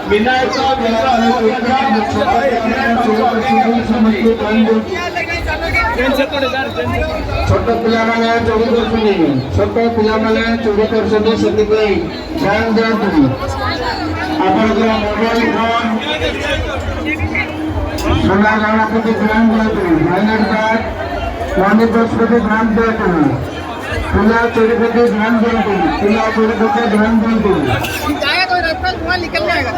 विनायक छोट पिला चोरी छोट पिला चोरी कर ध्यान दिखाई आप मोबाइल फोन सोना गाना प्रति ध्यान दिखाई हेलमेट कार्ड मनी पर्स प्रति ध्यान दिखाई पिला चोरी प्रति ध्यान दिखाई पिला चोरी प्रति ध्यान दिखाई निकल जाएगा